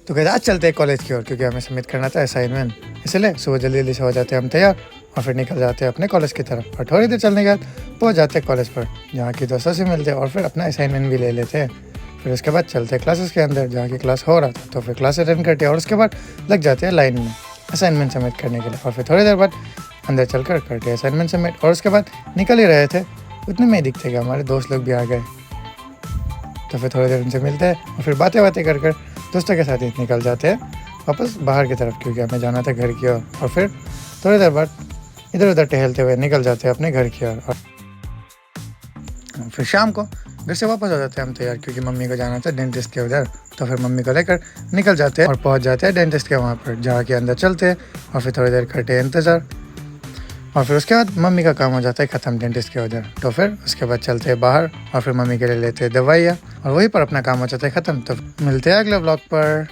तो कहते आज चलते हैं कॉलेज की ओर, क्योंकि हमें सबमिट करना था असाइनमेंट। इसलिए सुबह जल्दी जल्दी से हो जाते हैं हम तैयार और फिर निकल जाते हैं अपने कॉलेज की तरफ। और थोड़ी देर चलने के बाद पहुँच जाते हैं कॉलेज पर, जहाँ की दोस्तों से मिलते हैं और फिर अपना असाइनमेंट भी ले लेते हैं। फिर उसके बाद चलते हैं क्लासेस के अंदर, जहाँ की क्लास हो रहा था। तो फिर क्लास अटेंड करते हैं और उसके बाद लग जाते हैं लाइन में असाइनमेंट सबमिट करने के लिए। और फिर थोड़ी देर बाद अंदर चलकर करते हैं असाइनमेंट सबमिट। और उसके बाद निकल ही रहे थे, उतने में ही दिखते कि हमारे दोस्त लोग भी आ गए। तो फिर थोड़ी देर उनसे मिलते हैं और फिर बातें कर दोस्तों के साथ ही निकल जाते हैं वापस बाहर की तरफ, क्योंकि हमें जाना था घर की ओर। और फिर थोड़ी देर बाद इधर उधर टहलते हुए निकल जाते हैं अपने घर की ओर। और फिर शाम को घर से वापस आ जाते हैं हम तैयार, क्योंकि मम्मी को जाना था डेंटिस्ट के उधर। तो फिर मम्मी को लेकर निकल जाते हैं और पहुंच जाते हैं डेंटिस्ट के वहाँ पर, जहाँ के अंदर चलते हैं और फिर थोड़ी देर करते हैं इंतज़ार। और फिर उसके बाद मम्मी का काम हो जाता है ख़त्म डेंटिस्ट के उधर। तो फिर उसके बाद चलते हैं बाहर और फिर मम्मी के लिए लेते हैं दवाइयाँ और वहीं पर अपना काम हो जाता है ख़त्म। तो मिलते हैं अगले ब्लॉग पर।